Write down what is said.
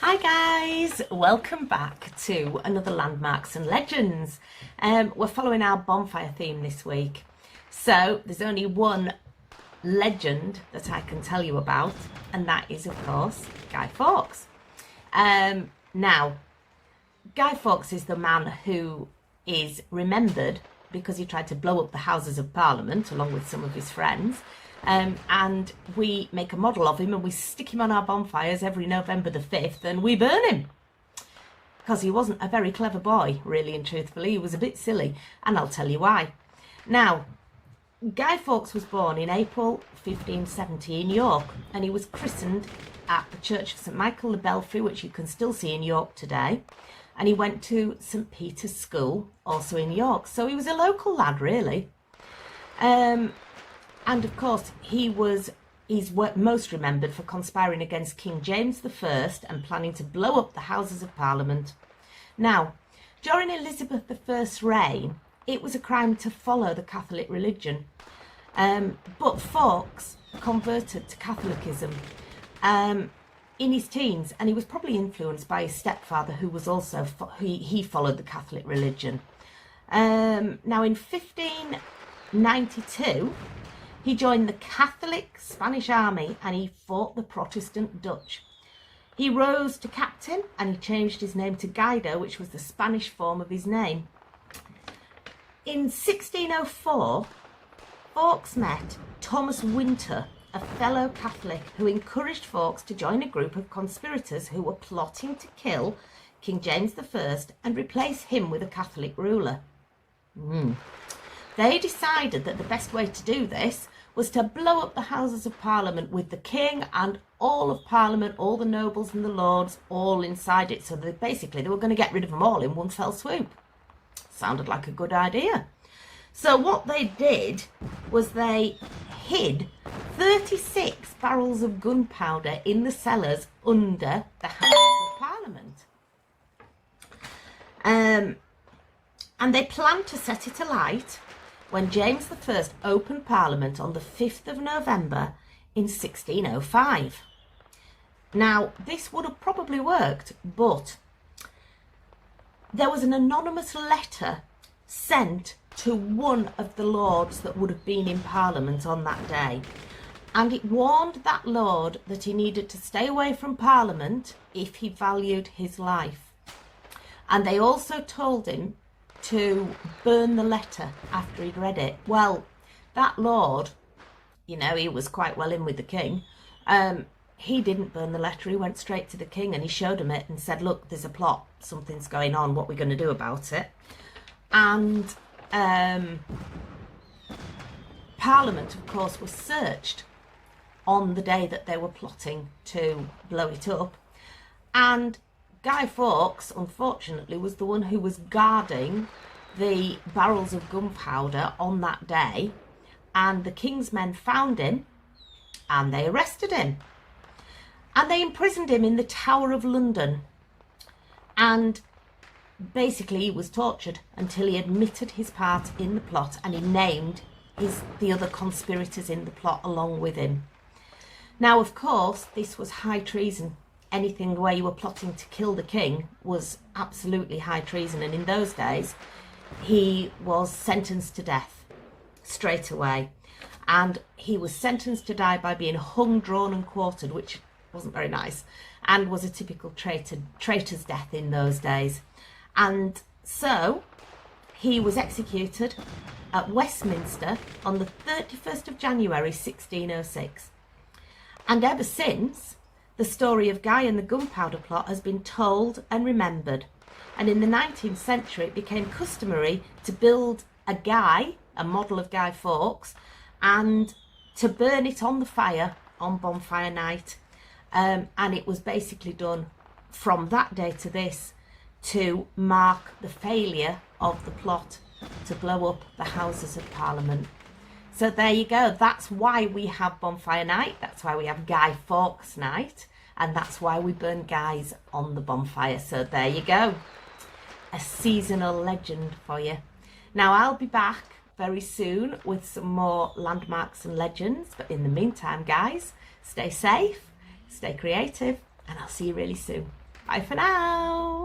Hi guys, welcome back to another Landmarks and Legends. We're following our bonfire theme this week. So there's only one legend that I can tell you about, and that is of course Guy Fawkes. Now, Guy Fawkes is the man who is remembered because he tried to blow up the Houses of Parliament along with some of his friends. And we make a model of him and we stick him on our bonfires every November the 5th and we burn him. Because he wasn't a very clever boy, really and truthfully. He was a bit silly, and I'll tell you why. Now, Guy Fawkes was born in April 1570 in York, and he was christened at the Church of St Michael the Belfry, which you can still see in York today. And he went to St Peter's School, also in York. So he was a local lad, really. And of course, he's most remembered for conspiring against King James I and planning to blow up the Houses of Parliament. Now, during Elizabeth I's reign, it was a crime to follow the Catholic religion. But Fawkes converted to Catholicism in his teens, and he was probably influenced by his stepfather, who was also, he followed the Catholic religion. Now, in 1592, he joined the Catholic Spanish army and he fought the Protestant Dutch. He rose to captain and he changed his name to Guido, which was the Spanish form of his name. In 1604, Fawkes met Thomas Winter, a fellow Catholic, who encouraged Fawkes to join a group of conspirators who were plotting to kill King James I and replace him with a Catholic ruler. They decided that the best way to do this was to blow up the Houses of Parliament with the King and all of Parliament, all the nobles and the lords, all inside it. So they were going to get rid of them all in one fell swoop. Sounded like a good idea. So what they did was they hid 36 barrels of gunpowder in the cellars under the Houses of Parliament. And they planned to set it alight when James I opened Parliament on the 5th of November in 1605. Now, this would have probably worked, but there was an anonymous letter sent to one of the lords that would have been in Parliament on that day, and it warned that lord that he needed to stay away from Parliament if he valued his life. And they also told him to burn the letter after he'd read it. Well, that lord, he was quite well in with the king. He didn't burn the letter. He went straight to the king and he showed him it and said, look, there's a plot, something's going on, what are we going to do about it? And Parliament, of course, was searched on the day that they were plotting to blow it up, and Guy Fawkes, unfortunately, was the one who was guarding the barrels of gunpowder on that day, and the king's men found him and they arrested him and they imprisoned him in the Tower of London, and basically he was tortured until he admitted his part in the plot and he named the other conspirators in the plot along with him. Now, of course, this was high treason. Anything where you were plotting to kill the king was absolutely high treason, and in those days he was sentenced to death straight away, and he was sentenced to die by being hung, drawn and quartered, which wasn't very nice and was a typical traitor's death in those days. And so he was executed at Westminster on the 31st of January 1606, and ever since the story of Guy and the gunpowder plot has been told and remembered. And in the 19th century, it became customary to build a model of Guy Fawkes, and to burn it on the fire on Bonfire Night. And it was basically done from that day to this to mark the failure of the plot to blow up the Houses of Parliament. So there you go. That's why we have Bonfire Night. That's why we have Guy Fawkes Night. And that's why we burn guys on the bonfire. So there you go. A seasonal legend for you. Now, I'll be back very soon with some more landmarks and legends. But in the meantime, guys, stay safe, stay creative, and I'll see you really soon. Bye for now.